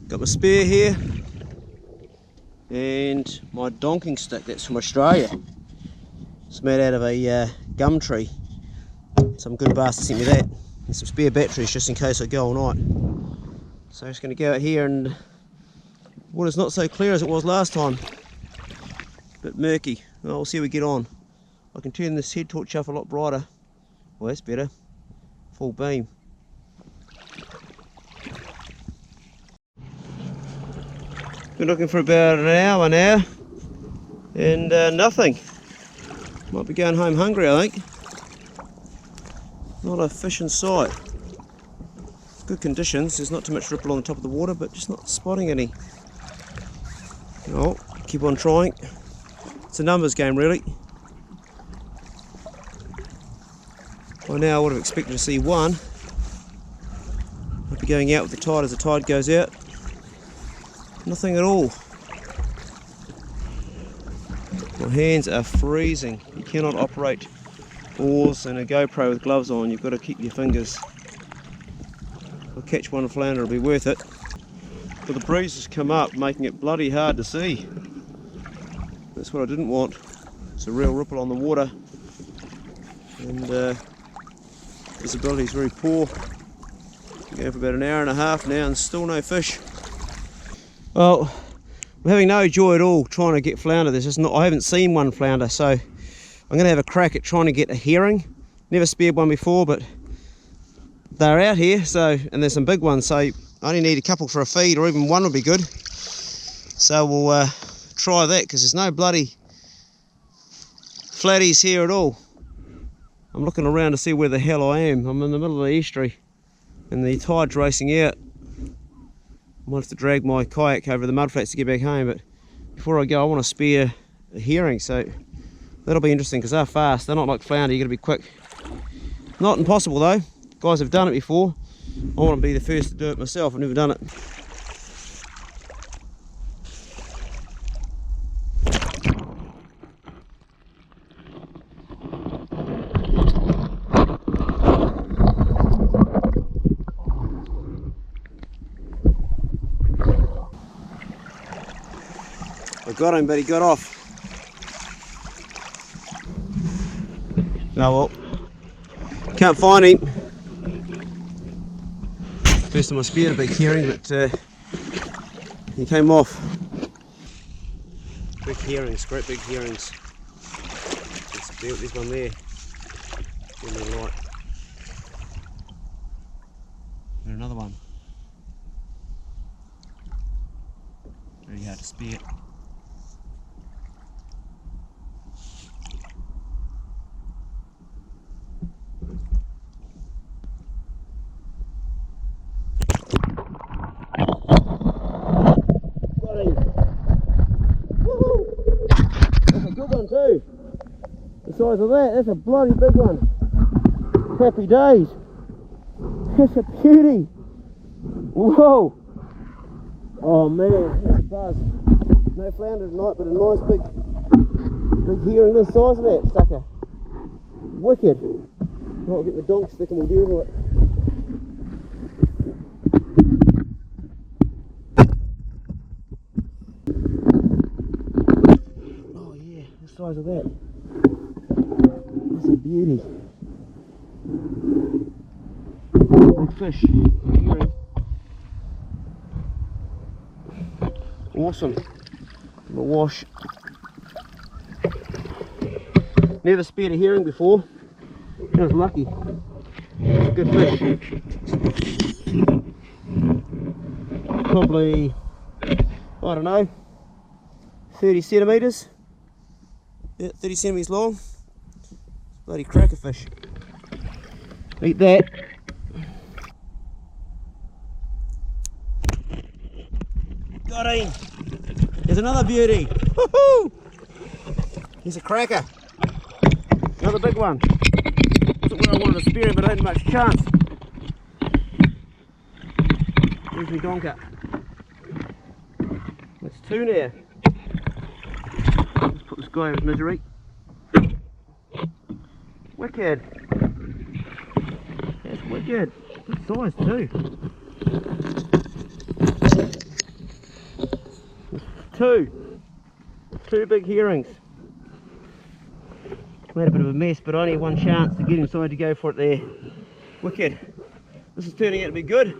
Got my spear here and my donking stick, that's from Australia. It's made out of a gum tree. Some good bastard sent me that. And some spare batteries just in case I go all night. So I'm just going to go out here, and water's not so clear as it was last time. A bit murky. Well, we'll see how we get on. I can turn this head torch off a lot brighter. Well, that's better. Full beam. Been looking for about an hour now, and nothing. Might be going home hungry, I think. Not a fish in sight. Good conditions, there's not too much ripple on the top of the water, but just not spotting any. Oh, keep on trying. It's a numbers game, really. By now I would have expected to see one. I'll be going out with the tide as the tide goes out. Nothing at all. My hands are freezing. You cannot operate oars and a GoPro with gloves on. You've got to keep your fingers. If I catch one flounder, it'll be worth it. But the breeze has come up, making it bloody hard to see. That's what I didn't want. It's a real ripple on the water, and visibility is very poor. Been going for about an hour and a half now and still no fish. Well, I'm having no joy at all trying to get flounder. There's just not, I haven't seen one flounder, so I'm going to have a crack at trying to get a herring. Never speared one before, but they're out here, so, and there's some big ones, so I only need a couple for a feed, or even one would be good. So we'll try that, because there's no bloody flatties here at all. I'm looking around to see where the hell I am. I'm in the middle of the estuary and the tide's racing out. I might have to drag my kayak over the mudflats to get back home, but before I go I want to spear a herring, so that'll be interesting because they're fast. They're not like flounder, you got to be quick. Not impossible though. Guys have done it before. I want to be the first to do it myself. I've never done it. I got him, but he got off. Oh well, can't find him. First time I speared a big herring, but he came off. Big herrings, great big herrings. There's one there. In the light. And another one. Very hard to spear. Too. The size of that, that's a bloody big one. Happy days. That's a beauty. Whoa. Oh man, that's a buzz. No flounder tonight, but a nice big herring this size of that sucker. Wicked. I'll get the donk stick and we'll deal with it. Size of that. That's a beauty. Big fish. Awesome. A wash. Never speared a herring before. I was lucky. It's a good fish. Probably, I don't know, 30 centimetres. Yeah, 30 centimetres long. Bloody cracker fish. Eat that. Got him. There's another beauty. Woohoo! He's a cracker. Another big one. Wasn't where I wanted to spear him, but I hadn't much chance. There's my donker. That's two now. Let's put this guy out of misery. Wicked. That's wicked. Good size too. Two big herrings. Made a bit of a mess, but only one chance to get him, so I had to go for it there. Wicked. This is turning out to be good.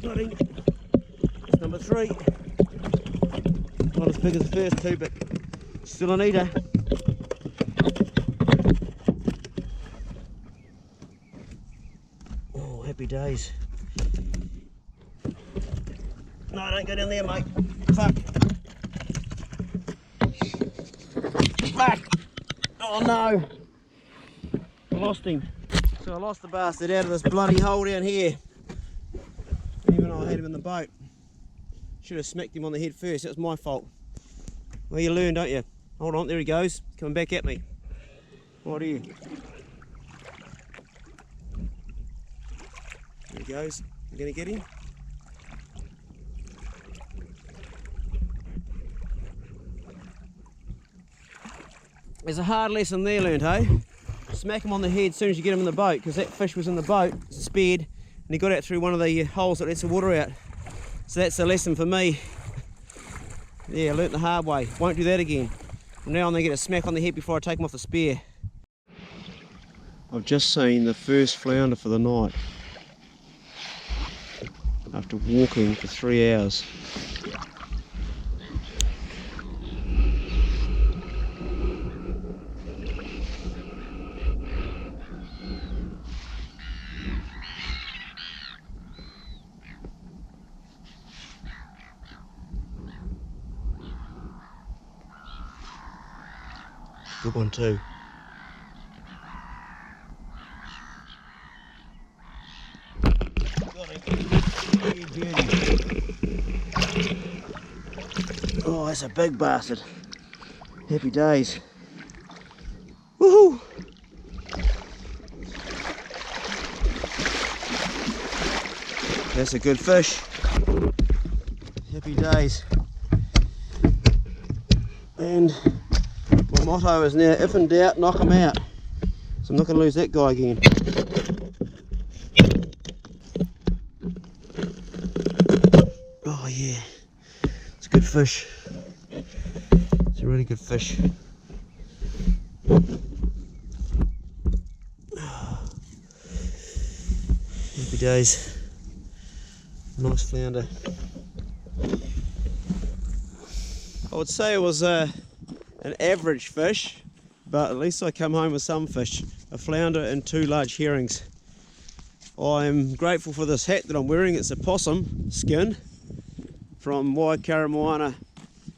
Got him. That's number 3. Not as big as the first 2, but still an eater. Oh, happy days. No, don't go down there, mate. Fuck. Back. Oh no. I lost him. So I lost the bastard out of this bloody hole down here. Even though I had him in the boat. Should have smacked him on the head first. That was my fault. Well, you learn, don't you? Hold on, there he goes. Coming back at me. What are you? There he goes. You gonna get him? There's a hard lesson there learned, hey? Smack him on the head as soon as you get him in the boat, because that fish was in the boat, speared, and he got out through one of the holes that lets the water out. So that's a lesson for me. Yeah, I learnt the hard way. Won't do that again. From now on, they get a smack on the head before I take them off the spear. I've just seen the first flounder for the night after walking for 3 hours. Good one too. Got him. Oh, that's a big bastard. Happy days. Woohoo! That's a good fish. Happy days. And my motto is now, if in doubt, knock him out. So I'm not going to lose that guy again. Oh yeah, it's a good fish. It's a really good fish. Happy days. Nice flounder. I would say it was an average fish, but at least I come home with some fish. A flounder and 2 large herrings. I'm grateful for this hat that I'm wearing. It's a possum skin from Waikaremoana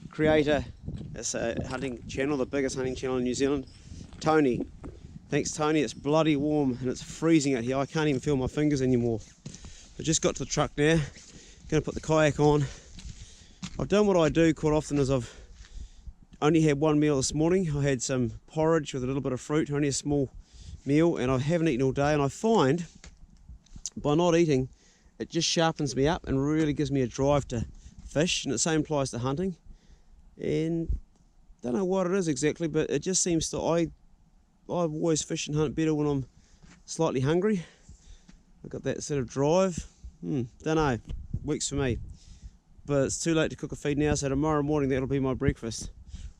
creator. It's a hunting channel, the biggest hunting channel in New Zealand. Tony. Thanks Tony, it's bloody warm and it's freezing out here. I can't even feel my fingers anymore. I just got to the truck now. Going to put the kayak on. I've done what I do quite often is I've only had one meal this morning. I had some porridge with a little bit of fruit, only a small meal, and I haven't eaten all day, and I find by not eating it just sharpens me up and really gives me a drive to fish, and the same applies to hunting. And I don't know what it is exactly, but it just seems to I've always fish and hunt better when I'm slightly hungry. I've got that sort of drive. Don't know, works for me. But it's too late to cook a feed now, so tomorrow morning that'll be my breakfast.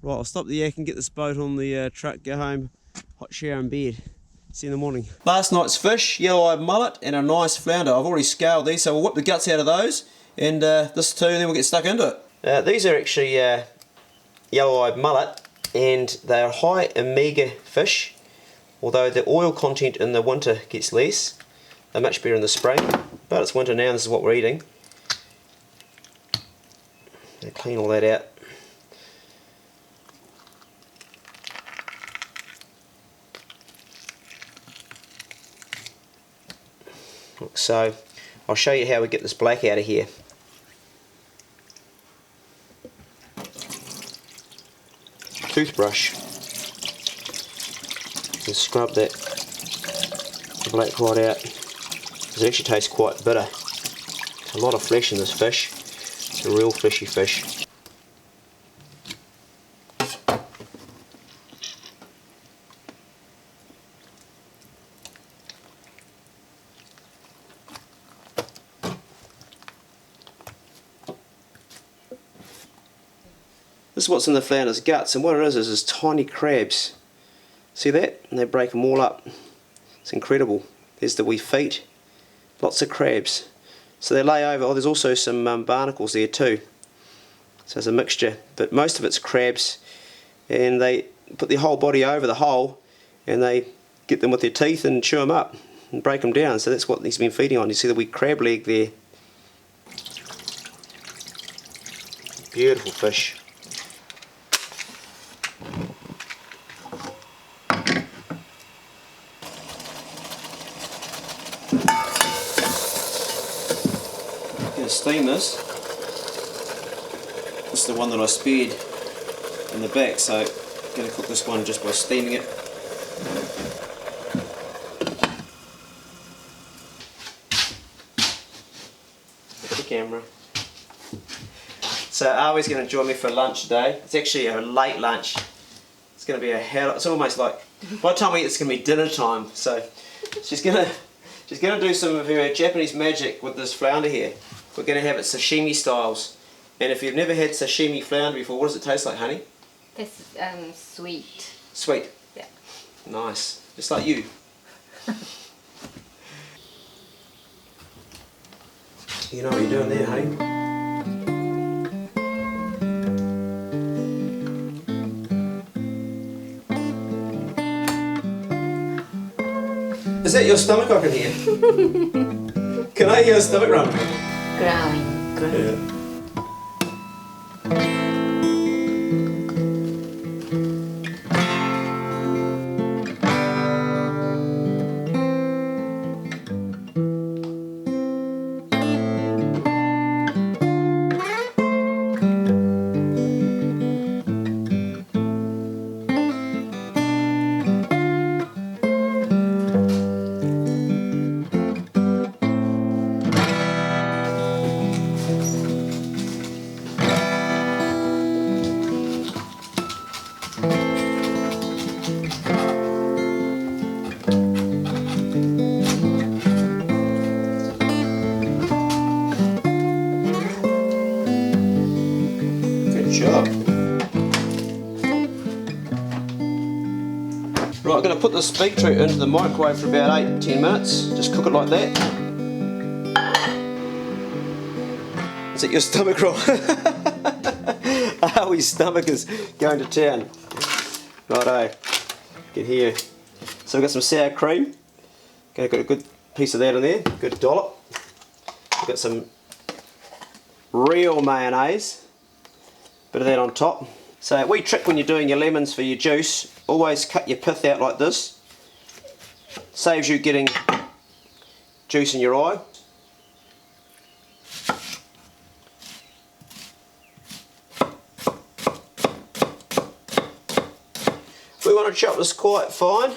Right, I'll stop the yak and get this boat on the truck, go home, hot shower and bed. See you in the morning. Last night's fish, yellow-eyed mullet and a nice flounder. I've already scaled these, so we'll whip the guts out of those, and this too, and then we'll get stuck into it. These are actually yellow-eyed mullet, and they are high omega fish, although the oil content in the winter gets less. They're much better in the spring, but it's winter now and this is what we're eating. And clean all that out. So I'll show you how we get this black out of here. Toothbrush. and scrub that black rot out, because it actually tastes quite bitter. A lot of flesh in this fish. It's a real fishy fish. This is what's in the flounder's guts, and what it is tiny crabs. See that? And they break them all up. It's incredible. There's the wee feet. Lots of crabs. So they lay over. Oh, there's also some barnacles there too. So it's a mixture, but most of it's crabs, and they put their whole body over the hole, and they get them with their teeth and chew them up and break them down. So that's what he's been feeding on. You see the wee crab leg there. Beautiful fish. Steam this. This is the one that I spared in the back, so I'm going to cook this one just by steaming it. The camera. So Awi's going to join me for lunch today. It's actually a late lunch. It's going to be a hell. It's almost like by the time we eat, it's going to be dinner time. So she's going to do some of her Japanese magic with this flounder here. We're going to have it sashimi styles. And if you've never had sashimi flounder before, what does it taste like, honey? It's sweet. Sweet? Yeah. Nice. Just like you. You know what you're doing there, honey? Is that your stomach I can hear? Can I hear your stomach rumbling? Growling. Yeah. Right, I'm going to put this beetroot into the microwave for about 8-10 minutes. Just cook it like that. Is it your stomach roll? Oh, his stomach is going to town. Righto, get here. So we've got some sour cream. Okay, got a good piece of that in there, good dollop. We've got some real mayonnaise, bit of that on top. So a wee trick when you're doing your lemons for your juice, always cut your pith out like this. Saves you getting juice in your eye. We want to chop this quite fine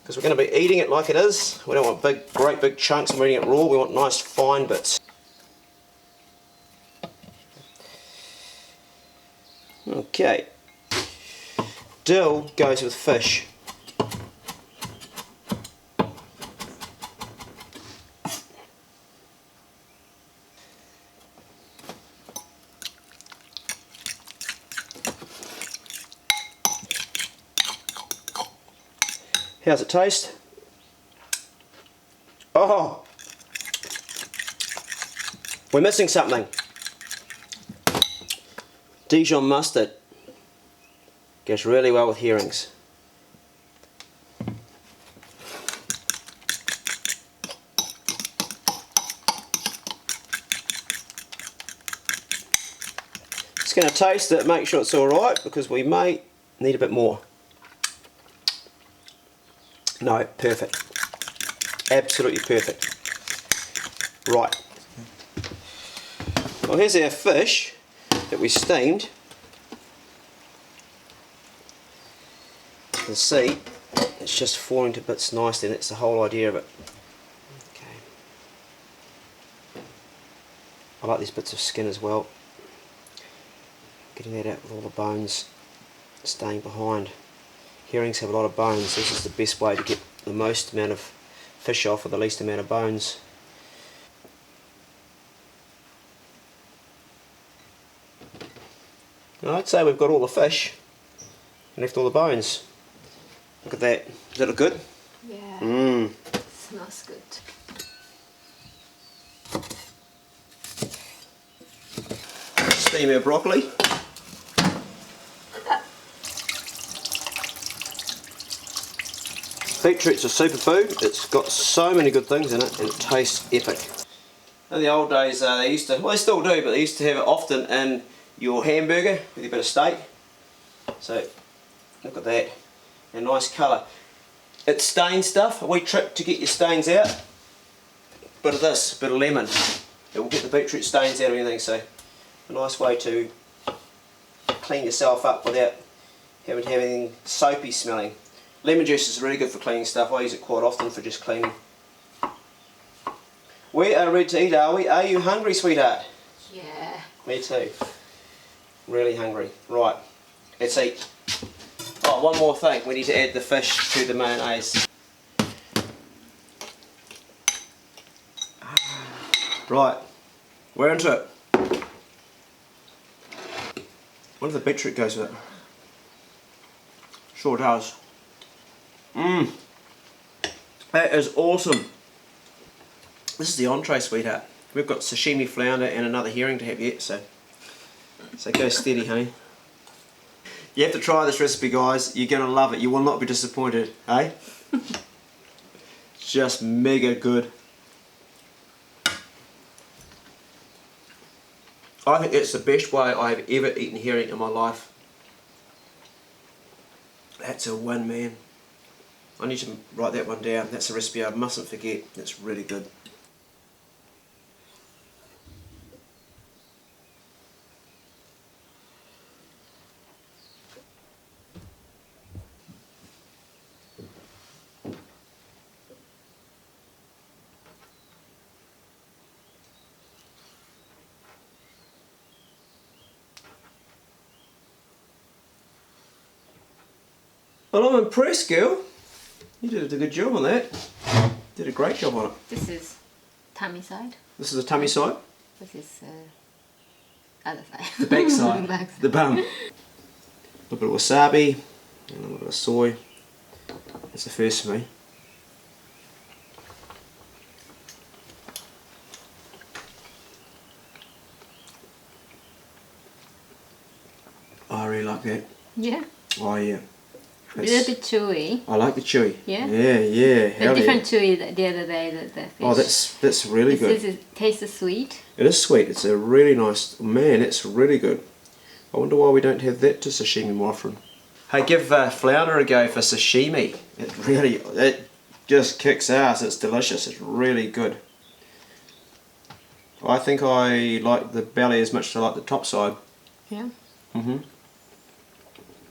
because we're going to be eating it like it is. We don't want great big chunks and we're eating it raw. We want nice fine bits. Okay, dill goes with fish. How's it taste? Oh, we're missing something. Dijon mustard goes really well with herrings. Just going to taste it, make sure it's alright, because we may need a bit more. No, perfect. Absolutely perfect. Right. Well, here's our fish that we steamed. You can see it's just falling to bits nicely, and that's the whole idea of it. Okay. I like these bits of skin as well. Getting that out with all the bones staying behind. Herrings have a lot of bones. This is the best way to get the most amount of fish off with the least amount of bones. Now I'd say we've got all the fish and left all the bones. Look at that. Does that look good? Yeah. Smells good. Steam our broccoli. Beetroot's a superfood. It's got so many good things in it, and it tastes epic. In the old days, they used to, well, they still do, but they used to have it often in your hamburger with a bit of steak. So, look at that. A nice colour. It's stain stuff. A wee trick to get your stains out. Bit of this, bit of lemon. It will get the beetroot stains out of anything. So, a nice way to clean yourself up without having to have anything soapy smelling. Lemon juice is really good for cleaning stuff. I use it quite often for just cleaning. We are ready to eat, are we? Are you hungry, sweetheart? Yeah. Me too. Really hungry. Right, let's eat. Oh, one more thing. We need to add the fish to the mayonnaise. Right, we're into it. What if the beetroot goes with it? Sure does. Mmm. That is awesome. This is the entree, sweetheart. We've got sashimi flounder and another herring to have yet, so go steady, honey. You have to try this recipe, guys. You're going to love it. You will not be disappointed, eh? Just mega good. I think it's the best way I have ever eaten herring in my life. That's a win, man. I need to write that one down. That's a recipe I mustn't forget. That's really good. Well, I'm impressed, girl. You did a good job on that. Did a great job on it. This is tummy side. This is the tummy side. This is other side. The back side. Back side. The bum. A little bit of wasabi and a little bit of soy. That's the first for me. I really like that. Yeah. Oh yeah. A little bit chewy. I like the chewy. Yeah? Yeah. A different chewy the other day, the fish. Oh, that's really good. It tastes sweet. It is sweet. It's a really nice, man, it's really good. I wonder why we don't have that to sashimi more often. Hey, give flounder a go for sashimi. It just kicks ass. It's delicious. It's really good. I think I like the belly as much as I like the top side. Yeah.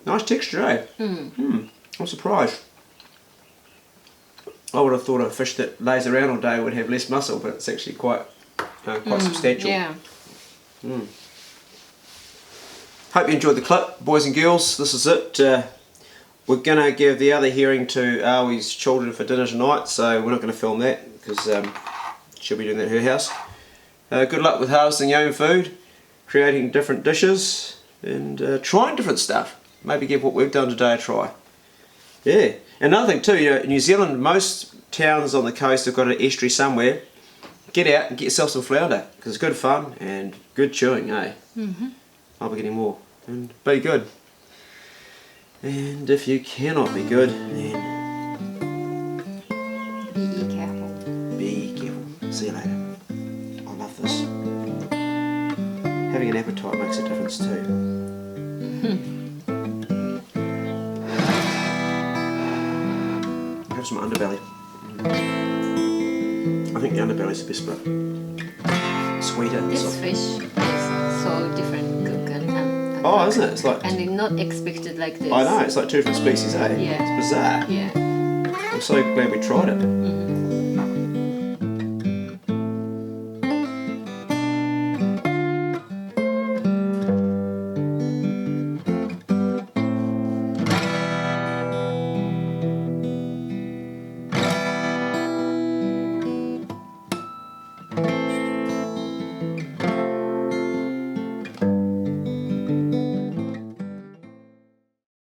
Nice texture, eh? I'm surprised. I would have thought a fish that lays around all day would have less muscle, but it's actually quite substantial. Yeah. Hope you enjoyed the clip, boys and girls. This is it. We're going to give the other herring to Awie's children for dinner tonight, so we're not going to film that because she'll be doing that at her house. Good luck with harvesting your own food, creating different dishes, and trying different stuff. Maybe give what we've done today a try. Yeah. Another thing too, in New Zealand, most towns on the coast have got an estuary somewhere. Get out and get yourself some flounder, because it's good fun and good chewing, eh? I'll be getting more. And be good. And if you cannot be good, then Be careful. be careful. See you later. I love this. Having an appetite makes a difference too. Have some underbelly. I think the underbelly's the best bit. Sweeter. This soft. fish is so different cooked and Oh, isn't it? It's like, and not expected like this. I know, it's like two different species, eh? Yeah. It's bizarre. Yeah. so glad we tried it.